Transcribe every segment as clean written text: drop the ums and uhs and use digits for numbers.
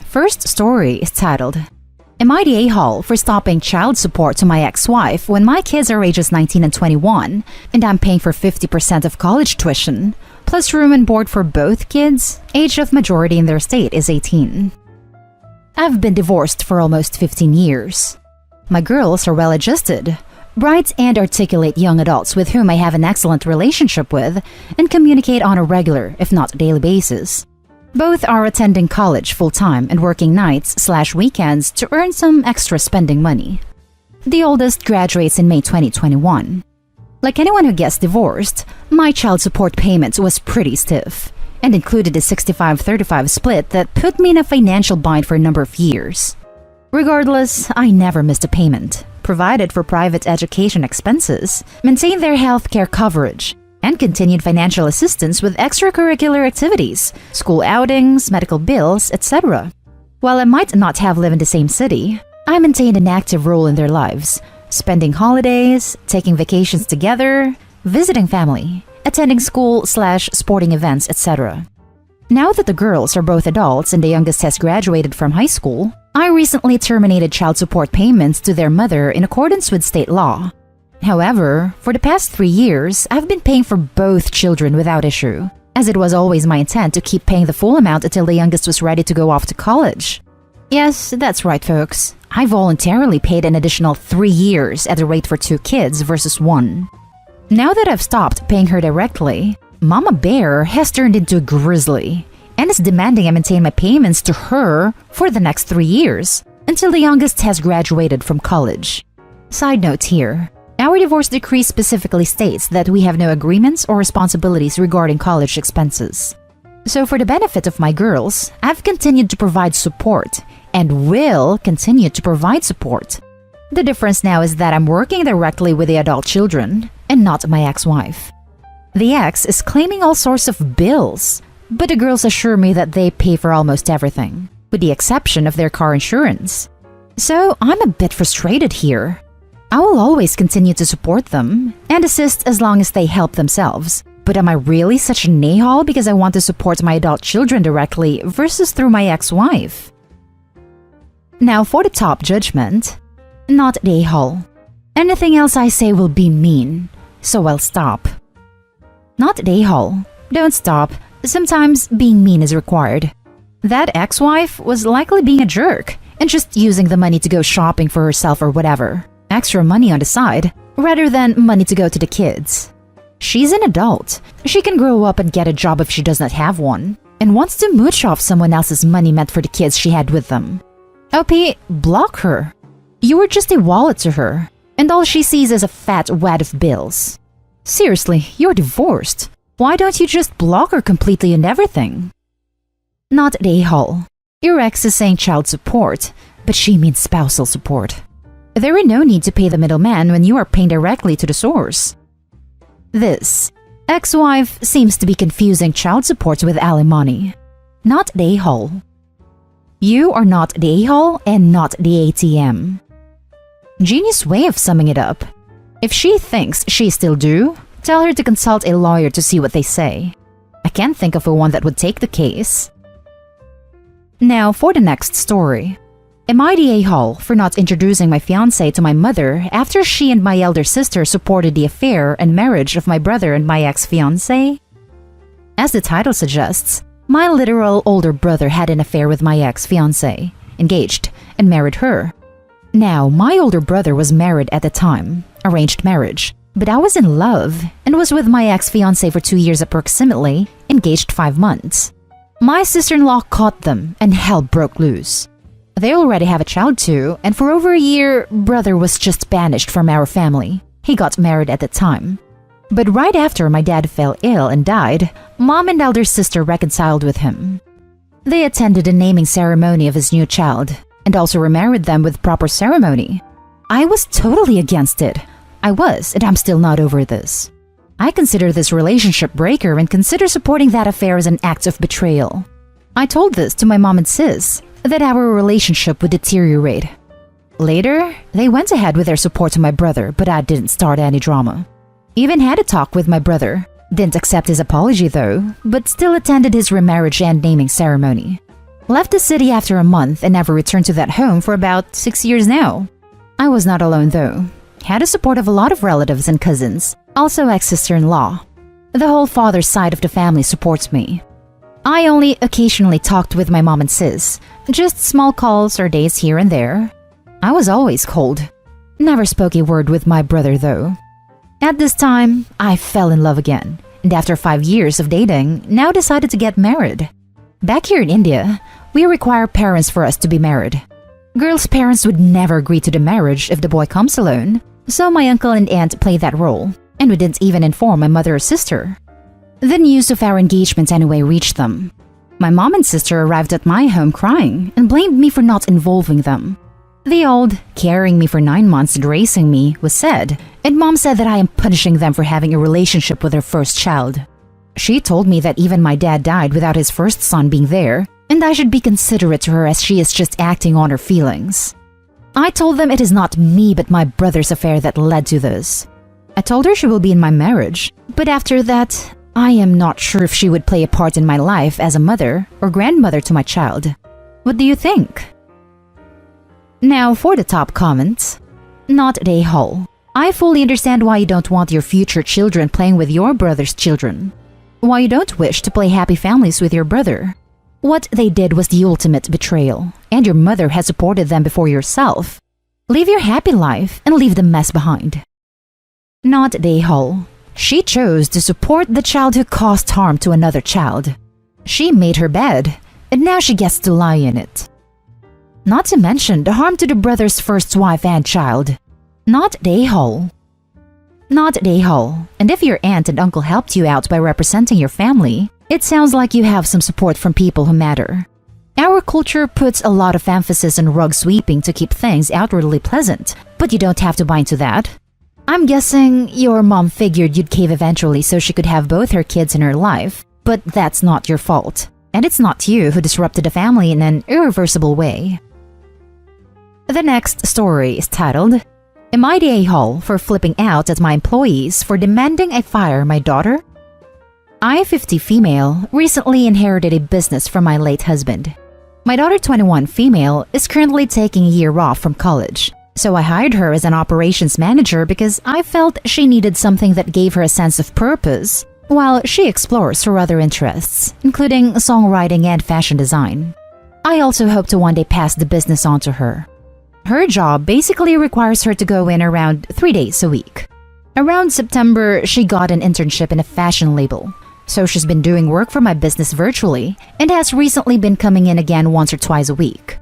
First story is titled, Am I the a-hole for stopping child support to my ex-wife when my kids are ages 19 and 21 and I'm paying for 50% of college tuition, plus room and board for both kids? Age of majority in their state is 18. I've been divorced for almost 15 years. My girls are well-adjusted, bright and articulate young adults with whom I have an excellent relationship with and communicate on a regular, if not daily basis. Both are attending college full-time and working nights/weekends to earn some extra spending money. The oldest graduates in May 2021. Like anyone who gets divorced, my child support payment was pretty stiff and included a 65-35 split that put me in a financial bind for a number of years. Regardless, I never missed a payment, provided for private education expenses, maintained their health care coverage, and continued financial assistance with extracurricular activities, school outings, medical bills, etc. While I might not have lived in the same city, I maintained an active role in their lives, spending holidays, taking vacations together, visiting family, attending school/sporting events, etc. Now that the girls are both adults and the youngest has graduated from high school, I recently terminated child support payments to their mother in accordance with state law. However, for the past 3 years, I've been paying for both children without issue, as it was always my intent to keep paying the full amount until the youngest was ready to go off to college. Yes, that's right, folks. I voluntarily paid an additional 3 years at a rate for 2 kids versus 1. Now that I've stopped paying her directly, Mama Bear has turned into a grizzly and is demanding I maintain my payments to her for the next 3 years until the youngest has graduated from college. Side note here. Our divorce decree specifically states that we have no agreements or responsibilities regarding college expenses. So for the benefit of my girls, I've continued to provide support and will continue to provide support. The difference now is that I'm working directly with the adult children and not my ex-wife. The ex is claiming all sorts of bills, but the girls assure me that they pay for almost everything, with the exception of their car insurance. So I'm a bit frustrated here. I will always continue to support them and assist as long as they help themselves. But am I really such an a-hole because I want to support my adult children directly versus through my ex-wife? Now for the top judgment. Not the a-hole. Anything else I say will be mean, so I'll stop. Not the a-hole. Don't stop. Sometimes being mean is required. That ex-wife was likely being a jerk and just using the money to go shopping for herself or whatever. Extra money on the side, rather than money to go to the kids. She's an adult. She can grow up and get a job if she does not have one, and wants to mooch off someone else's money meant for the kids she had with them. OP, block her. You were just a wallet to her, and all she sees is a fat wad of bills. Seriously, you're divorced. Why don't you just block her completely and everything? Not the a-hole. Your ex is saying child support, but she means spousal support. There is no need to pay the middleman when you are paying directly to the source. This ex-wife seems to be confusing child support with alimony. Not the a-hole. You are not the a-hole and not the ATM. Genius way of summing it up. If she thinks she's still due, tell her to consult a lawyer to see what they say. I can't think of a one that would take the case. Now for the next story. Am I the a-hole for not introducing my fiancé to my mother after she and my elder sister supported the affair and marriage of my brother and my ex-fiancé? As the title suggests, my literal older brother had an affair with my ex-fiancé, engaged, and married her. Now, my older brother was married at the time, arranged marriage, but I was in love and was with my ex-fiancé for 2 years approximately, engaged 5 months. My sister-in-law caught them and hell broke loose. They already have a child too, and for over a year, brother was just banished from our family. He got married at the time. But right after my dad fell ill and died, mom and elder sister reconciled with him. They attended a naming ceremony of his new child, and also remarried them with proper ceremony. I was totally against it. I was, and I'm still not over this. I consider this relationship breaker and consider supporting that affair as an act of betrayal. I told this to my mom and sis, that our relationship would deteriorate. Later, they went ahead with their support to my brother, but I didn't start any drama. Even had a talk with my brother. Didn't accept his apology though, but still attended his remarriage and naming ceremony. Left the city after a month and never returned to that home for about 6 years now. I was not alone though. Had the support of a lot of relatives and cousins, also ex-sister-in-law. The whole father's side of the family supports me. I only occasionally talked with my mom and sis, just small calls or days here and there. I was always cold. Never spoke a word with my brother though. At this time, I fell in love again, and after 5 years of dating, now decided to get married. Back here in India, we require parents for us to be married. Girls' parents would never agree to the marriage if the boy comes alone, so my uncle and aunt played that role, and we didn't even inform my mother or sister. The news of our engagement anyway reached them. My mom and sister arrived at my home crying and blamed me for not involving them. The old, carrying me for 9 months and raising me, was said, and mom said that I am punishing them for having a relationship with their first child. She told me that even my dad died without his first son being there, and I should be considerate to her as she is just acting on her feelings. I told them it is not me but my brother's affair that led to this. I told her she will be in my marriage, but after that, I am not sure if she would play a part in my life as a mother or grandmother to my child. What do you think? Now for the top comments. Not a hole. I fully understand why you don't want your future children playing with your brother's children. Why you don't wish to play happy families with your brother. What they did was the ultimate betrayal, and your mother has supported them before yourself. Live your happy life and leave the mess behind. Not a hole. She chose to support the child who caused harm to another child. She made her bed, and now she gets to lie in it. Not to mention the harm to the brother's first wife and child. Not a hole. Not a hole. And if your aunt and uncle helped you out by representing your family, it sounds like you have some support from people who matter. Our culture puts a lot of emphasis on rug sweeping to keep things outwardly pleasant, but you don't have to buy into that. I'm guessing your mom figured you'd cave eventually so she could have both her kids in her life, but that's not your fault. And it's not you who disrupted the family in an irreversible way. The next story is titled, Am I the a-hole for flipping out at my employees for demanding I fire my daughter? I, 50 female, recently inherited a business from my late husband. My daughter, 21 female, is currently taking a year off from college, so I hired her as an operations manager because I felt she needed something that gave her a sense of purpose while she explores her other interests, including songwriting and fashion design. I also hope to one day pass the business on to her. Her job basically requires her to go in around 3 days a week. Around September, she got an internship in a fashion label, so she's been doing work for my business virtually and has recently been coming in again once or twice a week.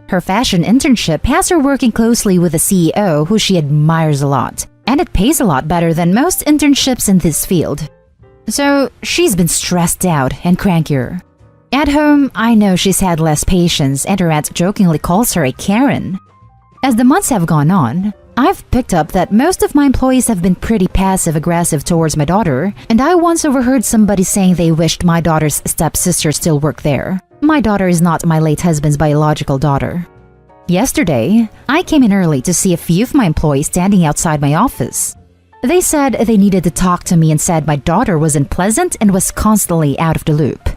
Her fashion internship has her working closely with the CEO who she admires a lot, and it pays a lot better than most internships in this field. So she's been stressed out and crankier. At home, I know she's had less patience and her aunt jokingly calls her a Karen. As the months have gone on, I've picked up that most of my employees have been pretty passive-aggressive towards my daughter, and I once overheard somebody saying they wished my daughter's stepsister still worked there. My daughter is not my late husband's biological daughter. Yesterday, I came in early to see a few of my employees standing outside my office. They said they needed to talk to me and said my daughter was unpleasant and was constantly out of the loop.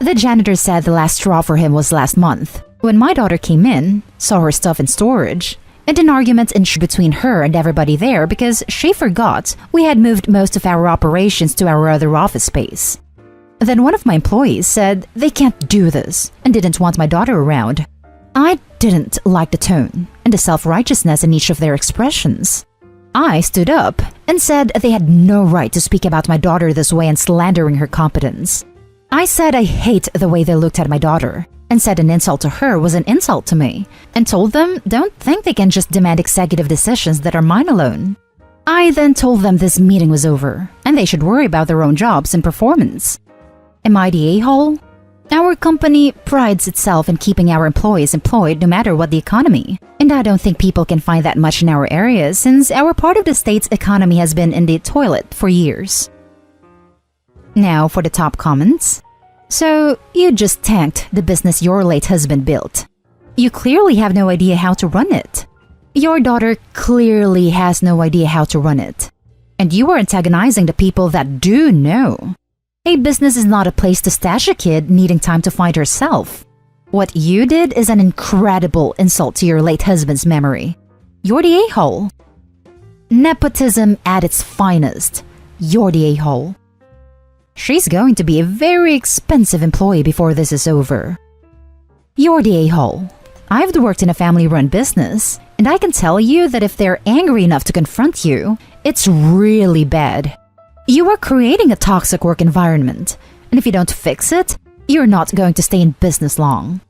The janitor said the last straw for him was last month, when my daughter came in, saw her stuff in storage, and an argument ensued between her and everybody there because she forgot we had moved most of our operations to our other office space. Then one of my employees said they can't do this and didn't want my daughter around. I didn't like the tone and the self-righteousness in each of their expressions. I stood up and said they had no right to speak about my daughter this way and slandering her competence. I said I hate the way they looked at my daughter, and said an insult to her was an insult to me, and told them don't think they can just demand executive decisions that are mine alone. I then told them this meeting was over, and they should worry about their own jobs and performance. Am I the a-hole? Our company prides itself in keeping our employees employed no matter what the economy, and I don't think people can find that much in our area since our part of the state's economy has been in the toilet for years. Now for the top comments. So, you just tanked the business your late husband built. You clearly have no idea how to run it. Your daughter clearly has no idea how to run it. And you are antagonizing the people that do know. A business is not a place to stash a kid needing time to find herself. What you did is an incredible insult to your late husband's memory. You're the a-hole. Nepotism at its finest. You're the a-hole. She's going to be a very expensive employee before this is over. You're the a-hole. I've worked in a family-run business, and I can tell you that if they're angry enough to confront you, it's really bad. You are creating a toxic work environment, and if you don't fix it, you're not going to stay in business long.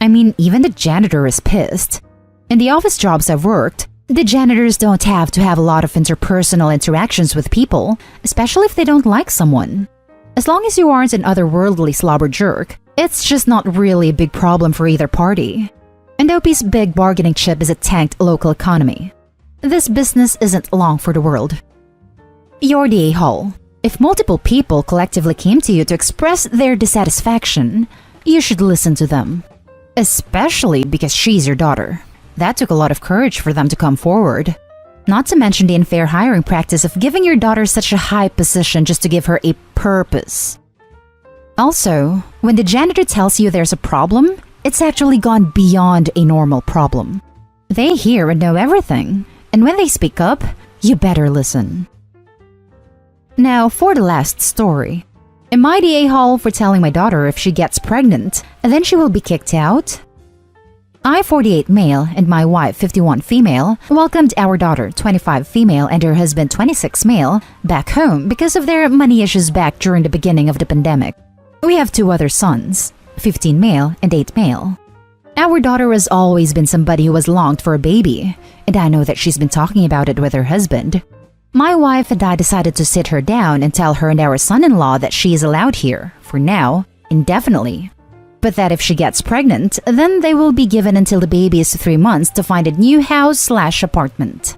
I mean, even the janitor is pissed. In the office jobs I've worked, the janitors don't have to have a lot of interpersonal interactions with people, especially if they don't like someone. As long as you aren't an otherworldly slobber jerk, it's just not really a big problem for either party. And OP's big bargaining chip is a tanked local economy. This business isn't long for the world. You're the a-hole. If multiple people collectively came to you to express their dissatisfaction, you should listen to them. Especially because she's your daughter. That took a lot of courage for them to come forward. Not to mention the unfair hiring practice of giving your daughter such a high position just to give her a purpose. Also, when the janitor tells you there's a problem, it's actually gone beyond a normal problem. They hear and know everything, and when they speak up, you better listen. Now, for the last story. Am I the a-hole for telling my daughter if she gets pregnant, and then she will be kicked out? I, 48 male, and my wife, 51 female, welcomed our daughter, 25 female, and her husband, 26 male, back home because of their money issues back during the beginning of the pandemic. We have 2 other sons, 15 male and 8 male. Our daughter has always been somebody who has longed for a baby, and I know that she's been talking about it with her husband. My wife and I decided to sit her down and tell her and our son-in-law that she is allowed here, for now, indefinitely. But that if she gets pregnant, then they will be given until the baby is 3 months to find a new house/apartment.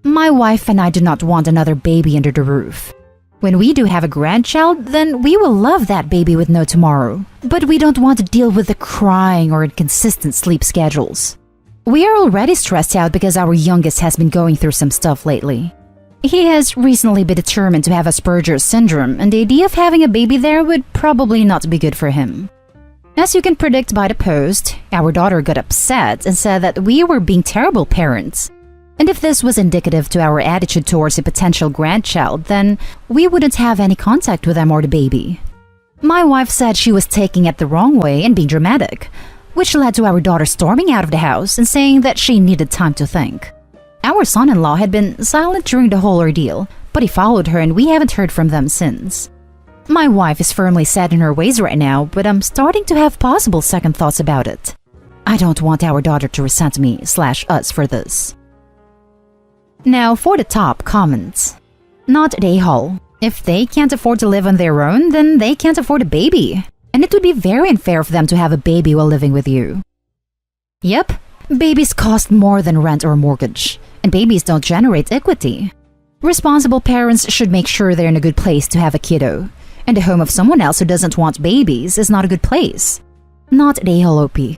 My wife and I do not want another baby under the roof. When we do have a grandchild, then we will love that baby with no tomorrow. But we don't want to deal with the crying or inconsistent sleep schedules. We are already stressed out because our youngest has been going through some stuff lately. He has recently been determined to have Asperger's syndrome, and the idea of having a baby there would probably not be good for him. As you can predict by the post, our daughter got upset and said that we were being terrible parents. And if this was indicative to our attitude towards a potential grandchild, then we wouldn't have any contact with them or the baby. My wife said she was taking it the wrong way and being dramatic, which led to our daughter storming out of the house and saying that she needed time to think. Our son-in-law had been silent during the whole ordeal, but he followed her and we haven't heard from them since. My wife is firmly set in her ways right now, but I'm starting to have possible second thoughts about it. I don't want our daughter to resent me/us for this. Now for the top comments. Not a hole. If they can't afford to live on their own, then they can't afford a baby. And it would be very unfair for them to have a baby while living with you. Yep, babies cost more than rent or mortgage, and babies don't generate equity. Responsible parents should make sure they're in a good place to have a kiddo. And the home of someone else who doesn't want babies is not a good place. Not a hole, OP.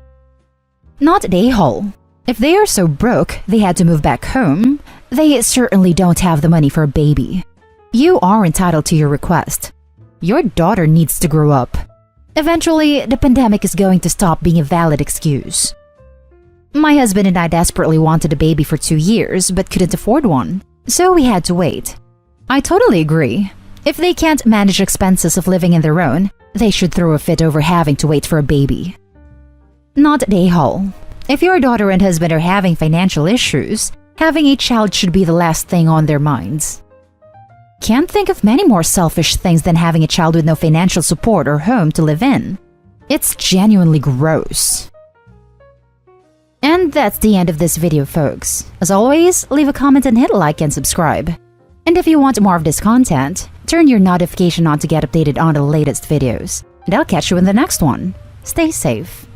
Not a hole. If they are so broke they had to move back home, they certainly don't have the money for a baby. You are entitled to your request. Your daughter needs to grow up. Eventually, the pandemic is going to stop being a valid excuse. My husband and I desperately wanted a baby for 2 years but couldn't afford one, so we had to wait. I totally agree. If they can't manage expenses of living in their own, they should throw a fit over having to wait for a baby. Not a hole. If your daughter and husband are having financial issues, having a child should be the last thing on their minds. Can't think of many more selfish things than having a child with no financial support or home to live in. It's genuinely gross. And that's the end of this video, folks. As always, leave a comment and hit like and subscribe. And if you want more of this content, turn your notification on to get updated on the latest videos. And I'll catch you in the next one. Stay safe.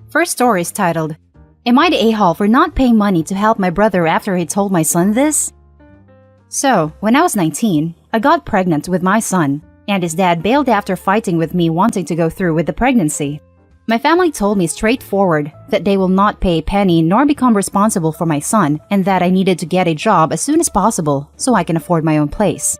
First story is titled, Am I the a-hole for not paying money to help my brother after he told my son this? So, when I was 19, I got pregnant with my son, and his dad bailed after fighting with me wanting to go through with the pregnancy. My family told me straightforward that they will not pay a penny nor become responsible for my son, and that I needed to get a job as soon as possible so I can afford my own place.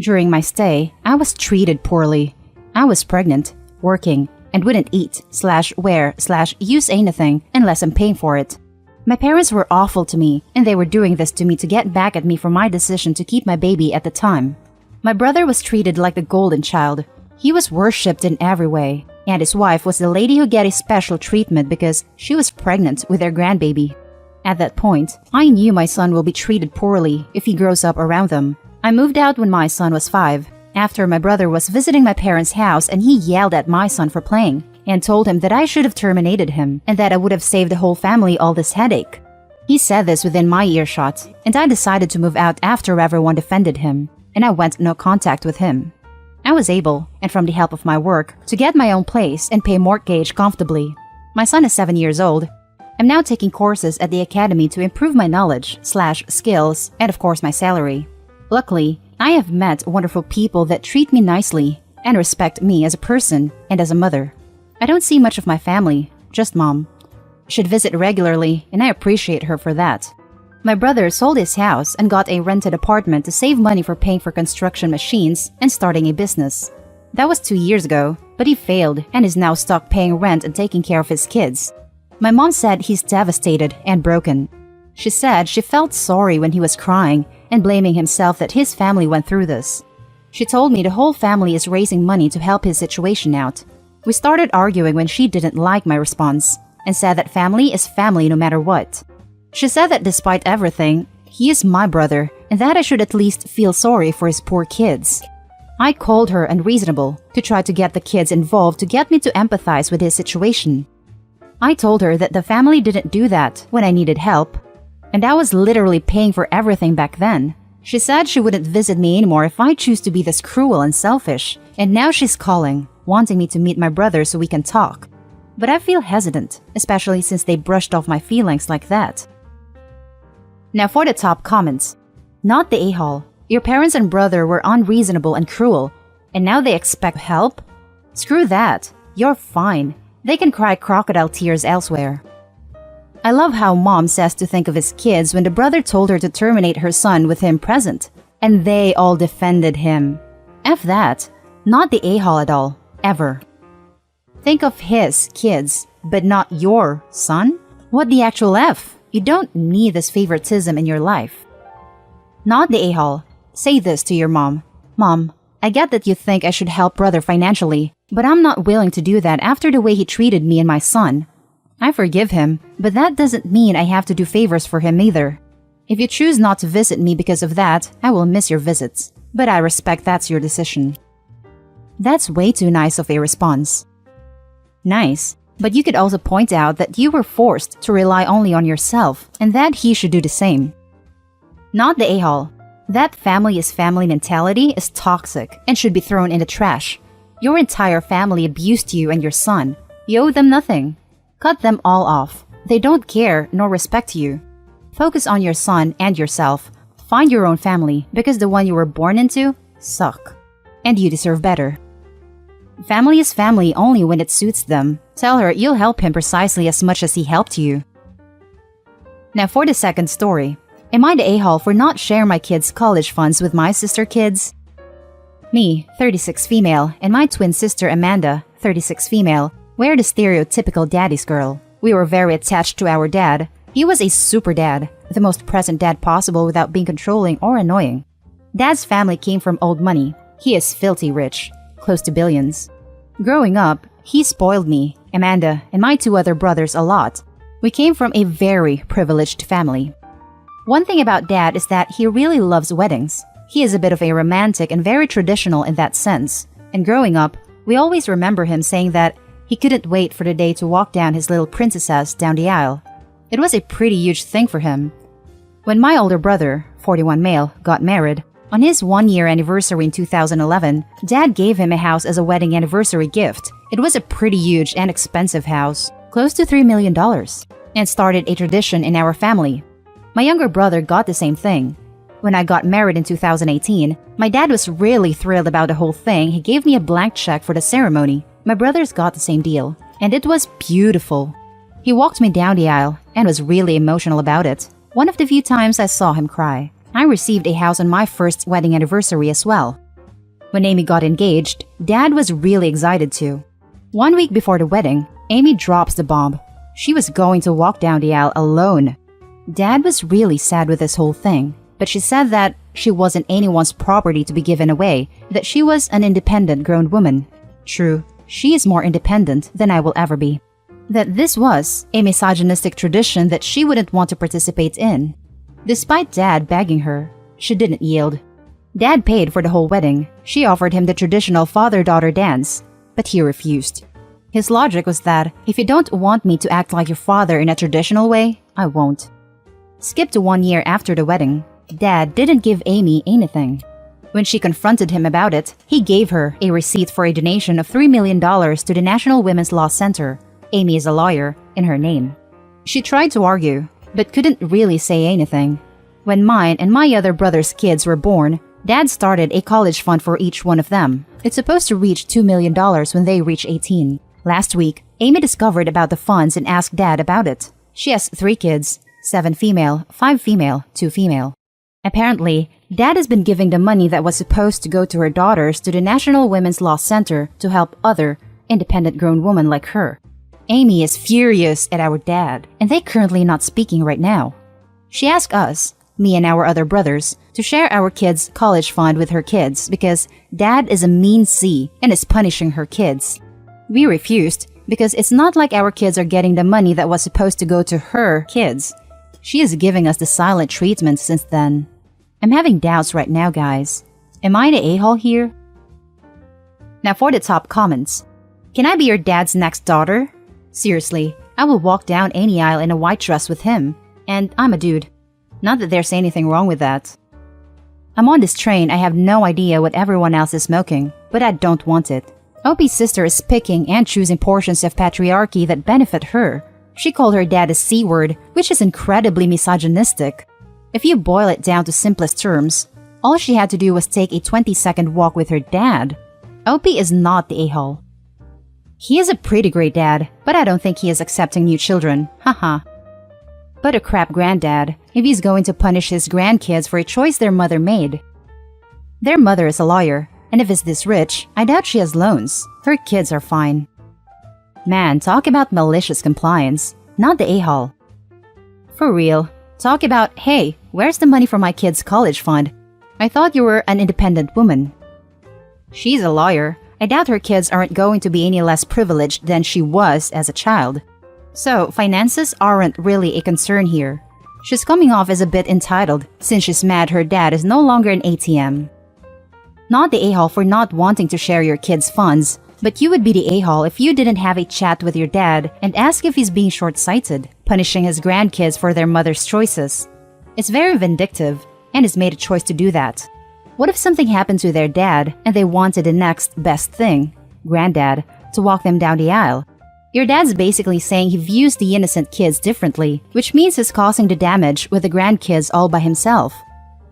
During my stay, I was treated poorly. I was pregnant, working, and wouldn't eat/wear/use anything unless I'm paying for it. My parents were awful to me, and they were doing this to me to get back at me for my decision to keep my baby at the time. My brother was treated like the golden child. He was worshipped in every way, and his wife was the lady who got a special treatment because she was pregnant with their grandbaby. At that point, I knew my son will be treated poorly if he grows up around them. I moved out when my son was 5, after my brother was visiting my parents' house, and he yelled at my son for playing and told him that I should have terminated him and that I would have saved the whole family all this headache. He said this within my earshot, and I decided to move out after everyone defended him, and I went no contact with him. I was able, and from the help of my work, to get my own place and pay mortgage comfortably. My son is 7 years old. I'm now taking courses at the academy to improve my knowledge/skills and of course my salary. Luckily, I have met wonderful people that treat me nicely and respect me as a person and as a mother. I don't see much of my family, just mom. Should visit regularly, and I appreciate her for that. My brother sold his house and got a rented apartment to save money for paying for construction machines and starting a business. That was 2 years ago, but he failed and is now stuck paying rent and taking care of his kids. My mom said he's devastated and broken. She said she felt sorry when he was crying and blaming himself that his family went through this. She told me the whole family is raising money to help his situation out. We started arguing when she didn't like my response and said that family is family no matter what. She said that despite everything, he is my brother and that I should at least feel sorry for his poor kids. I called her unreasonable to try to get the kids involved to get me to empathize with his situation. I told her that the family didn't do that when I needed help, and I was literally paying for everything back then. She said she wouldn't visit me anymore if I choose to be this cruel and selfish, and now she's calling, wanting me to meet my brother so we can talk. But I feel hesitant, especially since they brushed off my feelings like that. Now for the top comments. Not the a-hole. Your parents and brother were unreasonable and cruel, and now they expect help? Screw that. You're fine. They can cry crocodile tears elsewhere. I love how mom says to think of his kids when the brother told her to terminate her son with him present, and they all defended him. F that. Not the a-hole at all. Ever. Think of his kids, but not your son? What the actual F? You don't need this favoritism in your life. Not the a-hole. Say this to your mom. Mom, I get that you think I should help brother financially, but I'm not willing to do that after the way he treated me and my son. I forgive him, but that doesn't mean I have to do favors for him either. If you choose not to visit me because of that, I will miss your visits, but I respect that's your decision. That's way too nice of a response. Nice, but you could also point out that you were forced to rely only on yourself and that he should do the same. Not the a-hole. That family is family mentality is toxic and should be thrown in the trash. Your entire family abused you and your son. You owe them nothing. Cut them all off. They don't care nor respect you. Focus on your son and yourself. Find your own family because the one you were born into suck. And you deserve better. Family is family only when it suits them. Tell her you'll help him precisely as much as he helped you. Now for the second story. Am I the a-hole for not sharing my kids' college funds with my sister kids? Me, 36 female, and my twin sister Amanda, 36 female, were the stereotypical daddy's girl. We were very attached to our dad. He was a super dad, the most present dad possible without being controlling or annoying. Dad's family came from old money. He is filthy rich, close to billions. Growing up, he spoiled me, Amanda, and my 2 other brothers a lot. We came from a very privileged family. One thing about Dad is that he really loves weddings. He is a bit of a romantic and very traditional in that sense. And growing up, we always remember him saying that he couldn't wait for the day to walk down his little princesses down the aisle. It was a pretty huge thing for him. When my older brother, 41 male, got married, on his 1-year anniversary in 2011, Dad gave him a house as a wedding anniversary gift. It was a pretty huge and expensive house, close to $3 million, and started a tradition in our family. My younger brother got the same thing. When I got married in 2018, my dad was really thrilled about the whole thing. He gave me a blank check for the ceremony. My brothers got the same deal, and it was beautiful. He walked me down the aisle and was really emotional about it. One of the few times I saw him cry. I received a house on my first wedding anniversary as well. When Amy got engaged, Dad was really excited too. 1 week before the wedding, Amy drops the bomb. She was going to walk down the aisle alone. Dad was really sad with this whole thing, but she said that she wasn't anyone's property to be given away, that she was an independent grown woman. True, she is more independent than I will ever be. That this was a misogynistic tradition that she wouldn't want to participate in. Despite Dad begging her, she didn't yield. Dad paid for the whole wedding. She offered him the traditional father-daughter dance, but he refused. His logic was that if you don't want me to act like your father in a traditional way, I won't. Skip to 1 year after the wedding. Dad didn't give Amy anything. When she confronted him about it, he gave her a receipt for a donation of $3 million to the National Women's Law Center. Amy is a lawyer, in her name. She tried to argue, but couldn't really say anything. When mine and my other brother's kids were born, Dad started a college fund for each one of them. It's supposed to reach $2 million when they reach 18. Last week, Amy discovered about the funds and asked Dad about it. She has 3 kids, 7 female, 5 female, 2 female. Apparently, Dad has been giving the money that was supposed to go to her daughters to the National Women's Law Center to help other independent grown women like her. Amy is furious at our dad, and they're currently not speaking right now. She asked us, me and our other brothers, to share our kids' college fund with her kids because Dad is a mean C and is punishing her kids. We refused because it's not like our kids are getting the money that was supposed to go to her kids. She is giving us the silent treatment since then. I'm having doubts right now, guys. Am I the a-hole here? Now for the top comments. Can I be your dad's next daughter? Seriously, I will walk down any aisle in a white dress with him. And I'm a dude. Not that there's anything wrong with that. I'm on this train. I have no idea what everyone else is smoking, but I don't want it. Opie's sister is picking and choosing portions of patriarchy that benefit her. She called her dad a C-word, which is incredibly misogynistic. If you boil it down to simplest terms, all she had to do was take a 20-second walk with her dad. Opie is not the a-hole. He is a pretty great dad, but I don't think he is accepting new children. Haha. But a crap granddad if he's going to punish his grandkids for a choice their mother made. Their mother is a lawyer, and if it's this rich, I doubt she has loans. Her kids are fine. Man, talk about malicious compliance, not the a-hole. For real, talk about, hey, where's the money for my kid's college fund? I thought you were an independent woman. She's a lawyer. I doubt her kids aren't going to be any less privileged than she was as a child. So, finances aren't really a concern here. She's coming off as a bit entitled since she's mad her dad is no longer an ATM. Not the a-hole for not wanting to share your kids' funds, but you would be the a-hole if you didn't have a chat with your dad and ask if he's being short-sighted, punishing his grandkids for their mother's choices. It's very vindictive, and has made a choice to do that. What if something happened to their dad and they wanted the next best thing, granddad, to walk them down the aisle? Your dad's basically saying he views the innocent kids differently, which means he's causing the damage with the grandkids all by himself.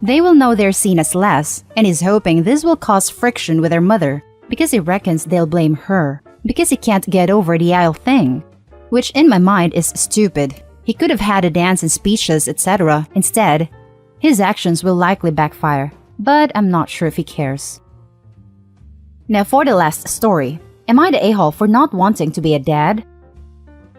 They will know they're seen as less, and he's hoping this will cause friction with their mother, because he reckons they'll blame her, because he can't get over the aisle thing. Which in my mind is stupid. He could have had a dance and speeches, etc. Instead, his actions will likely backfire, but I'm not sure if he cares. Now for the last story. Am I the a-hole for not wanting to be a dad?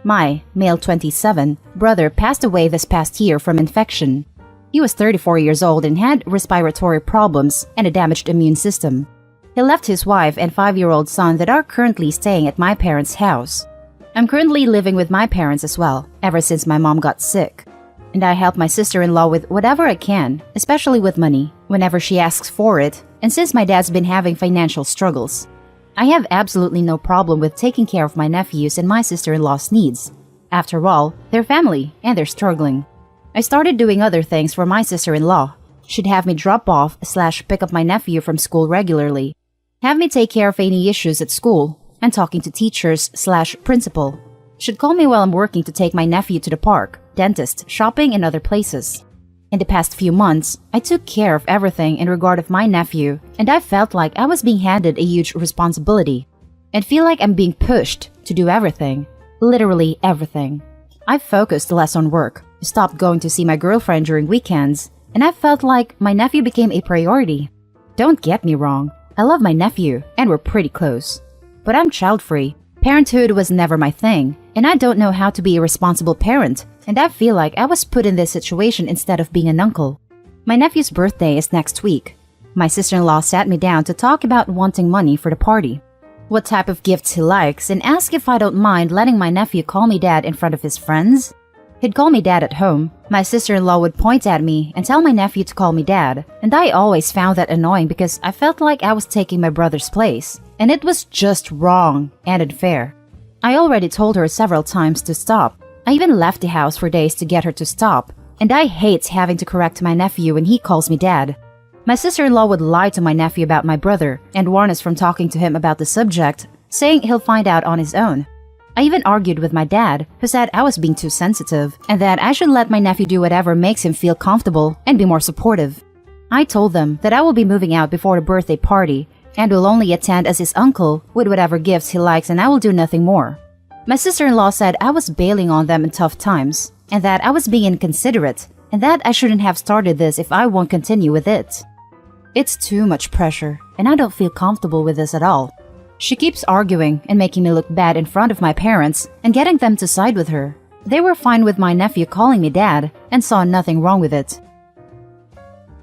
My, male 27, brother passed away this past year from infection. He was 34 years old and had respiratory problems and a damaged immune system. He left his wife and 5-year-old son that are currently staying at my parents' house. I'm currently living with my parents as well, ever since my mom got sick. And I help my sister-in-law with whatever I can, especially with money, whenever she asks for it, and since my dad's been having financial struggles. I have absolutely no problem with taking care of my nephews and my sister-in-law's needs. After all, they're family, and they're struggling. I started doing other things for my sister-in-law. She'd have me drop off / pick up my nephew from school regularly. Have me take care of any issues at school, and talking to teachers / principal. She'd call me while I'm working to take my nephew to the park, dentist, shopping, and other places. In the past few months, I took care of everything in regard of my nephew, and I felt like I was being handed a huge responsibility, and feel like I'm being pushed to do everything, literally everything. I focused less on work, stopped going to see my girlfriend during weekends, and I felt like my nephew became a priority. Don't get me wrong, I love my nephew, and we're pretty close. But I'm child-free. Parenthood was never my thing, and I don't know how to be a responsible parent, and I feel like I was put in this situation instead of being an uncle. My nephew's birthday is next week. My sister-in-law sat me down to talk about wanting money for the party, what type of gifts he likes, and asked if I don't mind letting my nephew call me dad in front of his friends. He'd call me dad at home. My sister-in-law would point at me and tell my nephew to call me dad, and I always found that annoying because I felt like I was taking my brother's place, and it was just wrong and unfair. I already told her several times to stop. I even left the house for days to get her to stop, and I hate having to correct my nephew when he calls me dad. My sister-in-law would lie to my nephew about my brother and warn us from talking to him about the subject, saying he'll find out on his own. I even argued with my dad, who said I was being too sensitive and that I should let my nephew do whatever makes him feel comfortable and be more supportive. I told them that I will be moving out before the birthday party and will only attend as his uncle with whatever gifts he likes, and I will do nothing more. My sister-in-law said I was bailing on them in tough times and that I was being inconsiderate and that I shouldn't have started this if I won't continue with it. It's too much pressure, and I don't feel comfortable with this at all. She keeps arguing and making me look bad in front of my parents and getting them to side with her. They were fine with my nephew calling me dad and saw nothing wrong with it.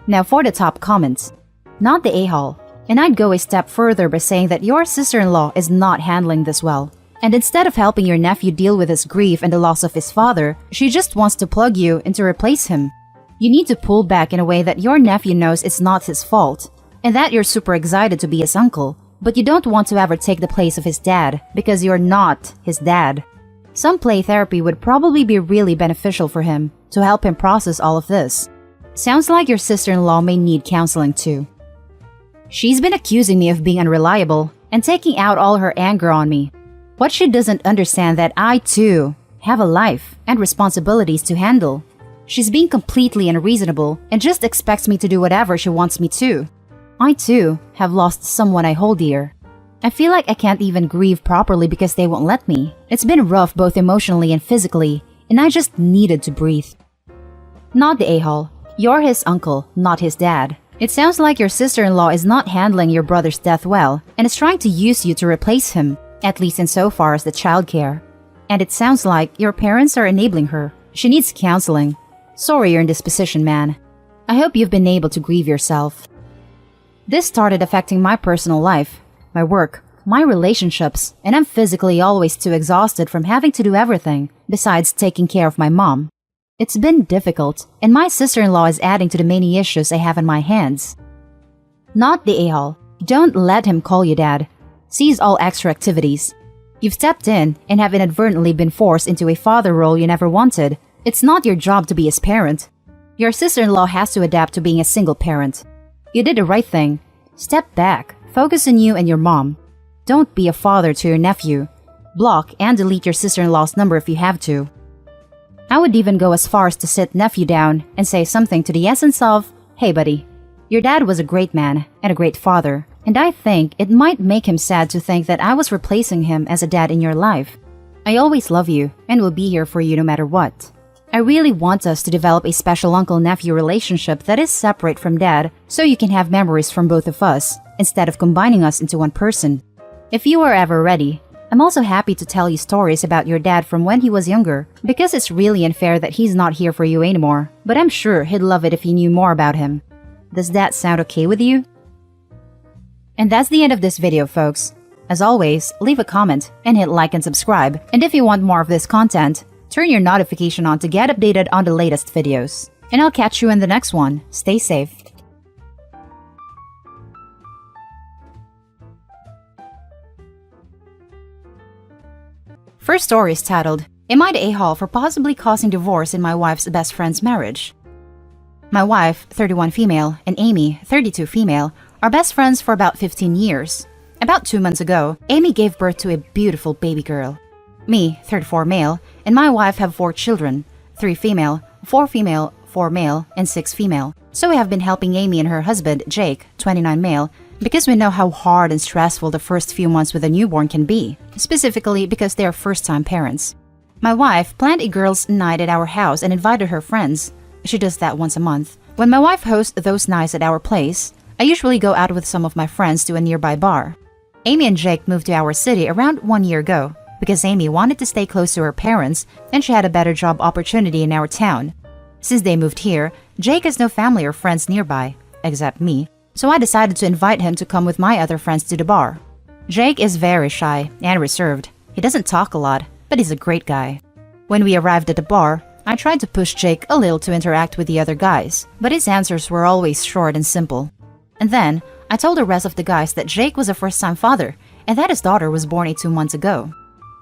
Now for the top comments. Not the a-hole. And I'd go a step further by saying that your sister-in-law is not handling this well. And instead of helping your nephew deal with his grief and the loss of his father, she just wants to plug you in to replace him. You need to pull back in a way that your nephew knows it's not his fault, and that you're super excited to be his uncle, but you don't want to ever take the place of his dad because you're not his dad. Some play therapy would probably be really beneficial for him to help him process all of this. Sounds like your sister-in-law may need counseling too. She's been accusing me of being unreliable and taking out all her anger on me. What she doesn't understand that I too have a life and responsibilities to handle. She's being completely unreasonable and just expects me to do whatever she wants me to. I too have lost someone I hold dear. I feel like I can't even grieve properly because they won't let me. It's been rough both emotionally and physically, and I just needed to breathe. Not the a-hole. You're his uncle, not his dad. It sounds like your sister-in-law is not handling your brother's death well and is trying to use you to replace him, at least insofar as the childcare. And it sounds like your parents are enabling her. She needs counseling. Sorry you're in this position, man. I hope you've been able to grieve yourself. This started affecting my personal life, my work, my relationships, and I'm physically always too exhausted from having to do everything besides taking care of my mom. It's been difficult, and my sister-in-law is adding to the many issues I have in my hands. Not the a-hole. Don't let him call you dad. Cease all extra activities. You've stepped in and have inadvertently been forced into a father role you never wanted. It's not your job to be his parent. Your sister-in-law has to adapt to being a single parent. You did the right thing. Step back. Focus on you and your mom. Don't be a father to your nephew. Block and delete your sister-in-law's number if you have to. I would even go as far as to sit nephew down and say something to the essence of, "Hey buddy, your dad was a great man and a great father, and I think it might make him sad to think that I was replacing him as a dad in your life. I always love you and will be here for you no matter what. I really want us to develop a special uncle-nephew relationship that is separate from dad so you can have memories from both of us instead of combining us into one person. If you are ever ready, I'm also happy to tell you stories about your dad from when he was younger because it's really unfair that he's not here for you anymore, but I'm sure he'd love it if you knew more about him. Does that sound okay with you?" And that's the end of this video, folks. As always, leave a comment and hit like and subscribe. And if you want more of this content, turn your notification on to get updated on the latest videos. And I'll catch you in the next one. Stay safe. First story is titled, "Am I the a-hole for possibly causing divorce in my wife's best friend's marriage?" My wife, 31 female, and Amy, 32 female, are best friends for about 15 years. About 2 months ago, Amy gave birth to a beautiful baby girl. Me, 34 male, and my wife have 4 children, 3 female, 4 male, and 6 female. So we have been helping Amy and her husband, Jake, 29 male, because we know how hard and stressful the first few months with a newborn can be, specifically because they are first-time parents. My wife planned a girls' night at our house and invited her friends. She does that once a month. When my wife hosts those nights at our place, I usually go out with some of my friends to a nearby bar. Amy and Jake moved to our city around 1 year ago because Amy wanted to stay close to her parents and she had a better job opportunity in our town. Since they moved here, Jake has no family or friends nearby, except me, so I decided to invite him to come with my other friends to the bar. Jake is very shy and reserved. He doesn't talk a lot, but he's a great guy. When we arrived at the bar, I tried to push Jake a little to interact with the other guys, but his answers were always short and simple. And then, I told the rest of the guys that Jake was a first-time father and that his daughter was born 2 months ago.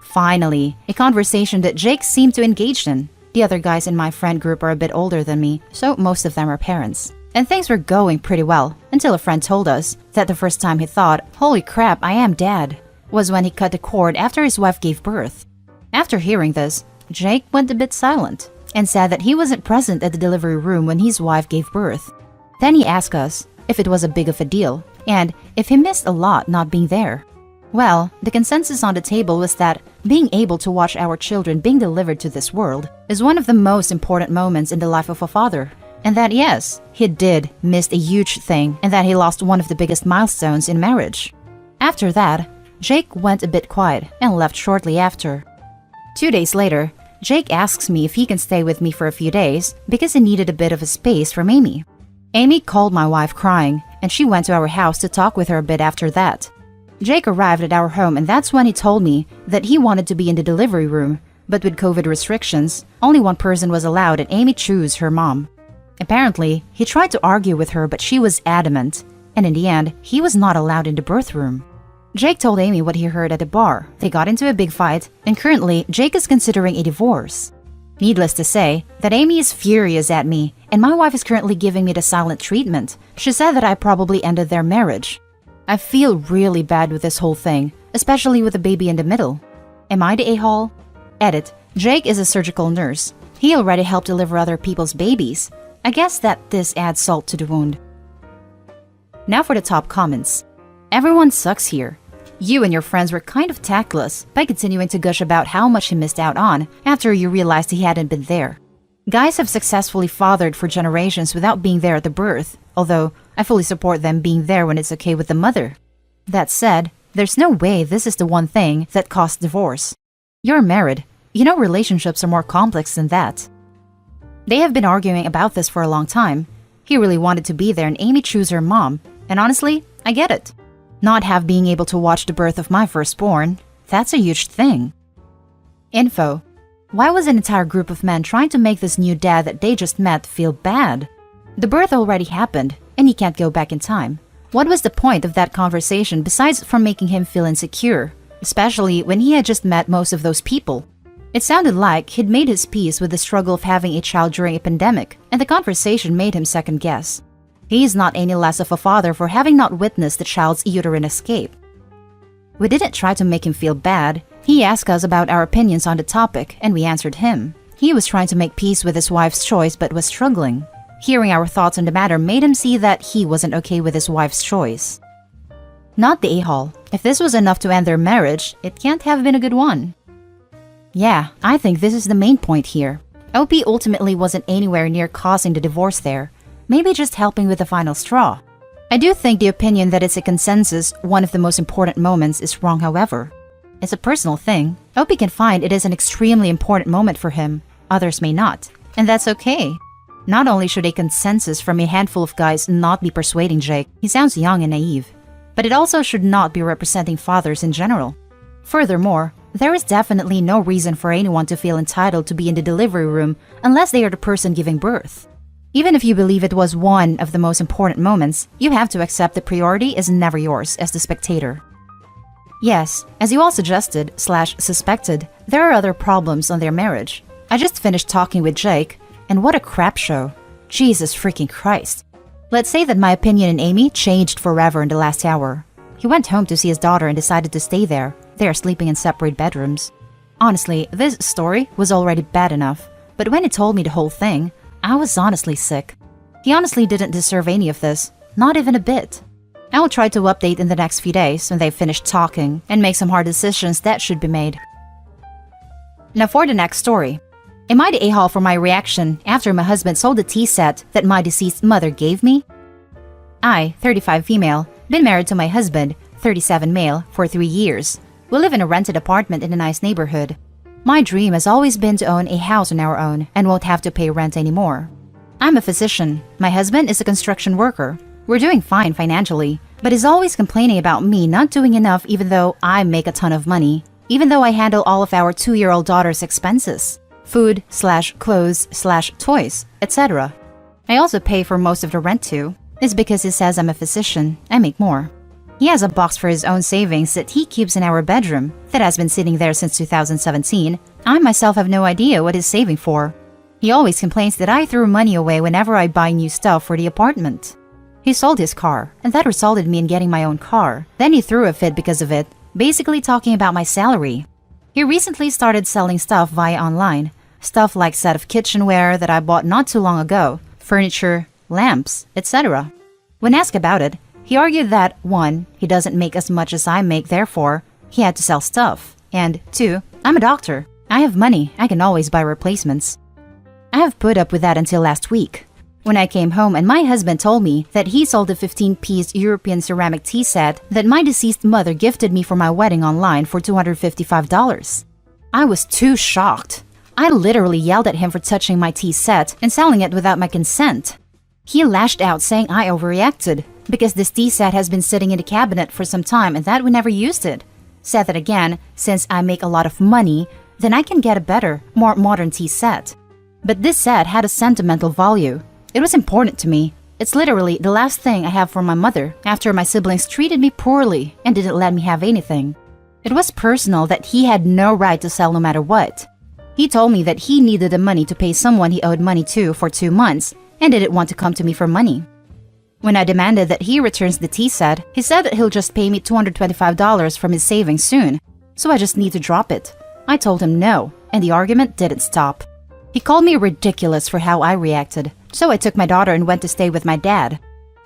Finally, a conversation that Jake seemed to engage in. The other guys in my friend group are a bit older than me, so most of them are parents. And things were going pretty well until a friend told us that the first time he thought, "Holy crap, I am dad," was when he cut the cord after his wife gave birth. After hearing this, Jake went a bit silent and said that he wasn't present at the delivery room when his wife gave birth. Then he asked us if it was a big of a deal and if he missed a lot not being there. Well, the consensus on the table was that being able to watch our children being delivered to this world is one of the most important moments in the life of a father, and that yes, he did miss a huge thing and that he lost one of the biggest milestones in marriage. After that, Jake went a bit quiet and left shortly after. 2 days later, Jake asks me if he can stay with me for a few days because he needed a bit of a space from Amy. Amy called my wife crying, and she went to our house to talk with her a bit after that. Jake arrived at our home and that's when he told me that he wanted to be in the delivery room, but with COVID restrictions, only one person was allowed and Amy chose her mom. Apparently, he tried to argue with her but she was adamant, and in the end, he was not allowed in the birth room. Jake told Amy what he heard at the bar. They got into a big fight, and currently, Jake is considering a divorce. Needless to say, that Amy is furious at me, and my wife is currently giving me the silent treatment. She said that I probably ended their marriage. I feel really bad with this whole thing, especially with the baby in the middle. Am I the a-hole? Edit. Jake is a surgical nurse. He already helped deliver other people's babies. I guess that this adds salt to the wound. Now for the top comments. Everyone sucks here. You and your friends were kind of tactless by continuing to gush about how much he missed out on after you realized he hadn't been there. Guys have successfully fathered for generations without being there at the birth, although I fully support them being there when it's okay with the mother. That said, there's no way this is the one thing that caused divorce. You're married. You know relationships are more complex than that. They have been arguing about this for a long time. He really wanted to be there and Amy chose her mom, and honestly, I get it. Not have being able to watch the birth of my firstborn, that's a huge thing. Info. Why was an entire group of men trying to make this new dad that they just met feel bad? The birth already happened, and he can't go back in time. What was the point of that conversation besides from making him feel insecure, especially when he had just met most of those people? It sounded like he'd made his peace with the struggle of having a child during a pandemic, and the conversation made him second guess. He is not any less of a father for having not witnessed the child's uterine escape. We didn't try to make him feel bad. He asked us about our opinions on the topic, and we answered him. He was trying to make peace with his wife's choice but was struggling. Hearing our thoughts on the matter made him see that he wasn't okay with his wife's choice. Not the a-hole. If this was enough to end their marriage, it can't have been a good one. Yeah, I think this is the main point here. OP ultimately wasn't anywhere near causing the divorce there. Maybe just helping with the final straw. I do think the opinion that it's a consensus, one of the most important moments, is wrong however. It's a personal thing. OP can find it is an extremely important moment for him. Others may not. And that's okay. Not only should a consensus from a handful of guys not be persuading Jake, he sounds young and naive, but it also should not be representing fathers in general. Furthermore, there is definitely no reason for anyone to feel entitled to be in the delivery room unless they are the person giving birth. Even if you believe it was one of the most important moments, you have to accept the priority is never yours as the spectator. Yes, as you all suggested/suspected, there are other problems on their marriage. I just finished talking with Jake, and what a crap show. Jesus freaking Christ. Let's say that my opinion on Amy changed forever in the last hour. He went home to see his daughter and decided to stay there. They are sleeping in separate bedrooms. Honestly, this story was already bad enough, but when he told me the whole thing, I was honestly sick. He honestly didn't deserve any of this, not even a bit. I will try to update in the next few days when they've finished talking and make some hard decisions that should be made. Now for the next story. Am I the a-hole for my reaction after my husband sold the tea set that my deceased mother gave me? I, 35 female, been married to my husband, 37 male, for 3 years. We live in a rented apartment in a nice neighborhood. My dream has always been to own a house on our own and won't have to pay rent anymore. I'm a physician. My husband is a construction worker. We're doing fine financially, but he's always complaining about me not doing enough even though I make a ton of money, even though I handle all of our 2-year-old daughter's expenses, food/clothes/toys, etc. I also pay for most of the rent too. It's because he says I'm a physician. I make more. He has a box for his own savings that he keeps in our bedroom that has been sitting there since 2017. I myself have no idea what he's saving for. He always complains that I threw money away whenever I buy new stuff for the apartment. He sold his car, and that resulted me in getting my own car. Then he threw a fit because of it, basically talking about my salary. He recently started selling stuff via online. Stuff like set of kitchenware that I bought not too long ago, furniture, lamps, etc. When asked about it, he argued that 1. He doesn't make as much as I make, therefore, he had to sell stuff, and 2. I'm a doctor. I have money, I can always buy replacements. I have put up with that until last week, when I came home and my husband told me that he sold a 15-piece European ceramic tea set that my deceased mother gifted me for my wedding online for $255. I was too shocked. I literally yelled at him for touching my tea set and selling it without my consent. He lashed out saying I overreacted because this tea set has been sitting in the cabinet for some time and that we never used it. Said that again, since I make a lot of money, then I can get a better, more modern tea set. But this set had a sentimental value. It was important to me. It's literally the last thing I have from my mother after my siblings treated me poorly and didn't let me have anything. It was personal that he had no right to sell no matter what. He told me that he needed the money to pay someone he owed money to for 2 months and didn't want to come to me for money. When I demanded that he returns the tea set, he said that he'll just pay me $225 from his savings soon, so I just need to drop it. I told him no, and the argument didn't stop. He called me ridiculous for how I reacted, so I took my daughter and went to stay with my dad.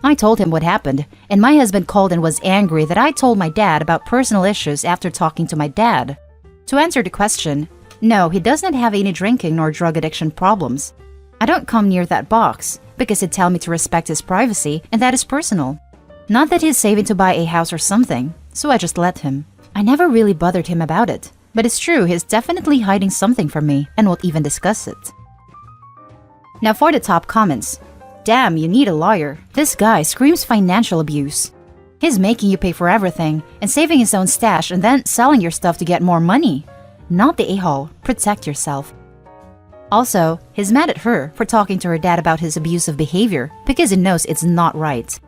I told him what happened, and my husband called and was angry that I told my dad about personal issues after talking to my dad. To answer the question, no, he does not have any drinking nor drug addiction problems. I don't come near that box because he'd tell me to respect his privacy, and that is personal. Not that he's saving to buy a house or something, so I just let him. I never really bothered him about it. But it's true, he's definitely hiding something from me and won't even discuss it. Now for the top comments. Damn, you need a lawyer. This guy screams financial abuse. He's making you pay for everything and saving his own stash and then selling your stuff to get more money. Not the a-hole. Protect yourself. Also, he's mad at her for talking to her dad about his abusive behavior because he knows it's not right.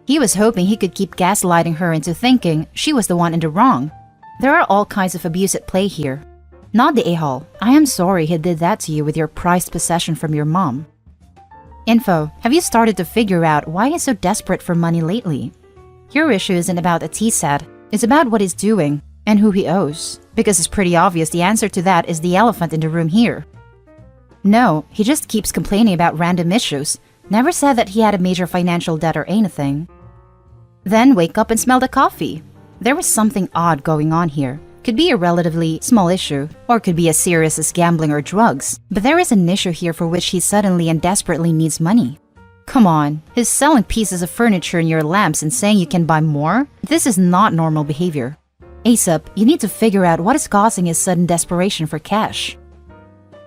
He was hoping he could keep gaslighting her into thinking she was the one in the wrong. There are all kinds of abuse at play here. Not the a-hole. I am sorry he did that to you with your prized possession from your mom. Info. Have you started to figure out why he's so desperate for money lately? Your issue isn't about a tea set. It's about what he's doing and who he owes. Because it's pretty obvious the answer to that is the elephant in the room here. No, he just keeps complaining about random issues. Never said that he had a major financial debt or anything. Then wake up and smell the coffee. There was something odd going on here. Could be a relatively small issue, or could be as serious as gambling or drugs. But there is an issue here for which he suddenly and desperately needs money. Come on, he's selling pieces of furniture in your lamps and saying you can buy more? This is not normal behavior. ASAP, you need to figure out what is causing his sudden desperation for cash.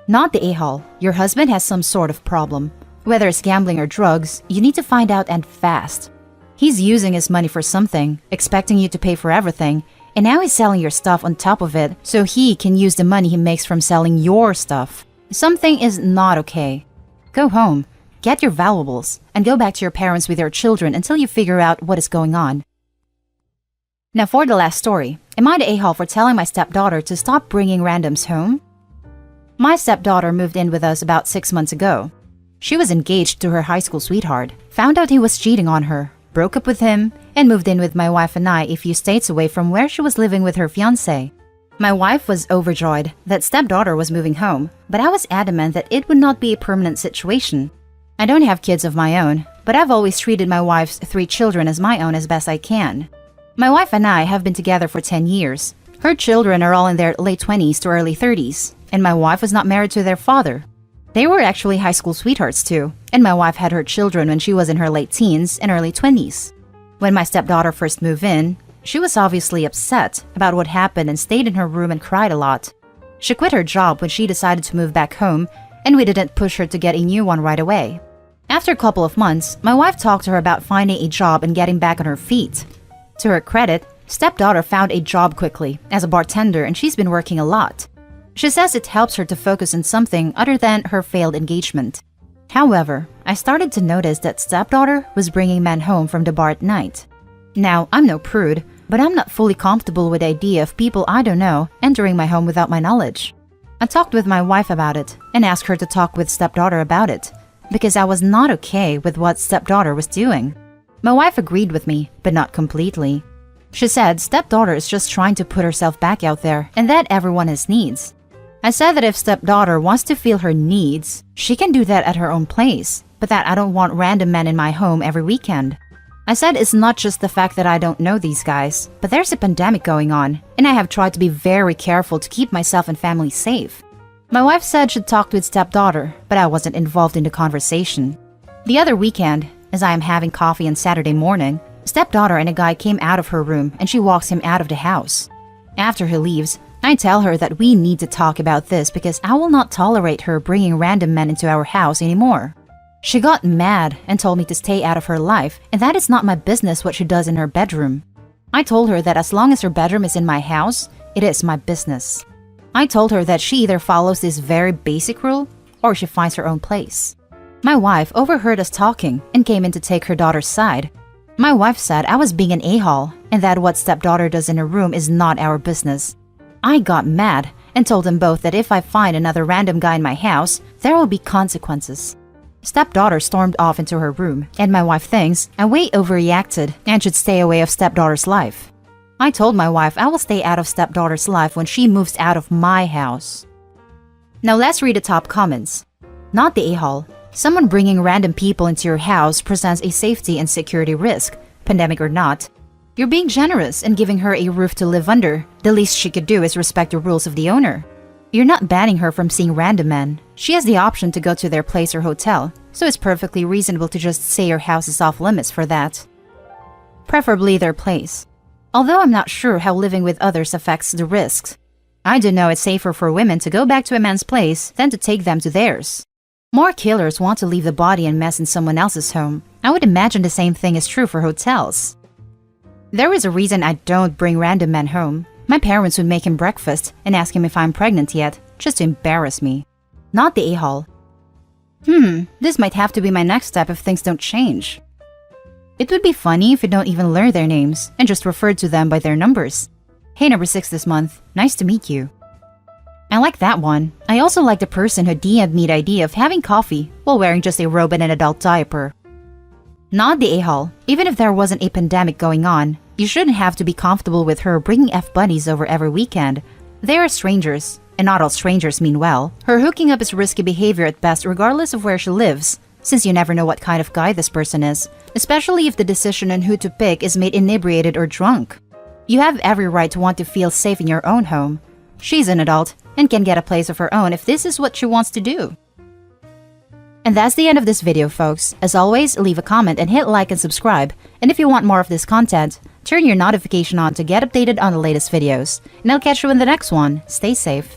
Not the a-hole. Your husband has some sort of problem. Whether it's gambling or drugs, you need to find out and fast. He's using his money for something, expecting you to pay for everything, and now he's selling your stuff on top of it so he can use the money he makes from selling your stuff. Something is not okay. Go home, get your valuables, and go back to your parents with your children until you figure out what is going on. Now for the last story. Am I the a-hole for telling my stepdaughter to stop bringing randoms home? My stepdaughter moved in with us about 6 months ago. She was engaged to her high school sweetheart, found out he was cheating on her, broke up with him, and moved in with my wife and I a few states away from where she was living with her fiancé. My wife was overjoyed that stepdaughter was moving home, but I was adamant that it would not be a permanent situation. I don't have kids of my own, but I've always treated my wife's 3 children as my own as best I can. My wife and I have been together for 10 years. Her children are all in their late 20s to early 30s, and my wife was not married to their father. They were actually high school sweethearts too, and my wife had her children when she was in her late teens and early 20s. When my stepdaughter first moved in, she was obviously upset about what happened and stayed in her room and cried a lot. She quit her job when she decided to move back home, and we didn't push her to get a new one right away. After a couple of months, my wife talked to her about finding a job and getting back on her feet. To her credit, stepdaughter found a job quickly as a bartender, and she's been working a lot. She says it helps her to focus on something other than her failed engagement. However, I started to notice that stepdaughter was bringing men home from the bar at night. Now, I'm no prude, but I'm not fully comfortable with the idea of people I don't know entering my home without my knowledge. I talked with my wife about it and asked her to talk with stepdaughter about it, because I was not okay with what stepdaughter was doing. My wife agreed with me, but not completely. She said stepdaughter is just trying to put herself back out there and that everyone has needs. I said that if stepdaughter wants to feel her needs, she can do that at her own place, but that I don't want random men in my home every weekend. I said it's not just the fact that I don't know these guys, but there's a pandemic going on, and I have tried to be very careful to keep myself and family safe. My wife said she'd talked with stepdaughter, but I wasn't involved in the conversation. The other weekend, as I am having coffee on Saturday morning, stepdaughter and a guy came out of her room and she walks him out of the house. After he leaves, I tell her that we need to talk about this because I will not tolerate her bringing random men into our house anymore. She got mad and told me to stay out of her life and that it's not my business what she does in her bedroom. I told her that as long as her bedroom is in my house, it is my business. I told her that she either follows this very basic rule or she finds her own place. My wife overheard us talking and came in to take her daughter's side. My wife said I was being an a-hole and that what stepdaughter does in her room is not our business. I got mad and told them both that if I find another random guy in my house, there will be consequences. Stepdaughter stormed off into her room, and my wife thinks I way overreacted and should stay away of stepdaughter's life. I told my wife I will stay out of stepdaughter's life when she moves out of my house. Now let's read the top comments. Not the a-hole. Someone bringing random people into your house presents a safety and security risk, pandemic or not. You're being generous and giving her a roof to live under. The least she could do is respect the rules of the owner. You're not banning her from seeing random men. She has the option to go to their place or hotel, so it's perfectly reasonable to just say your house is off limits for that. Preferably their place. Although I'm not sure how living with others affects the risks. I do know it's safer for women to go back to a man's place than to take them to theirs. More killers want to leave the body and mess in someone else's home. I would imagine the same thing is true for hotels. There is a reason I don't bring random men home. My parents would make him breakfast and ask him if I'm pregnant yet, just to embarrass me. Not the a-hole. This might have to be my next step if things don't change. It would be funny if you don't even learn their names and just refer to them by their numbers. Hey, number 6 this month. Nice to meet you. I like that one. I also like the person who DM'd me the idea of having coffee while wearing just a robe and an adult diaper. Not the a-hole. Even if there wasn't a pandemic going on, you shouldn't have to be comfortable with her bringing F-buddies over every weekend. They are strangers, and not all strangers mean well. Her hooking up is risky behavior at best regardless of where she lives, since you never know what kind of guy this person is, especially if the decision on who to pick is made inebriated or drunk. You have every right to want to feel safe in your own home. She's an adult and can get a place of her own if this is what she wants to do. And that's the end of this video, folks. As always, leave a comment and hit like and subscribe. And if you want more of this content, turn your notification on to get updated on the latest videos. And I'll catch you in the next one. Stay safe.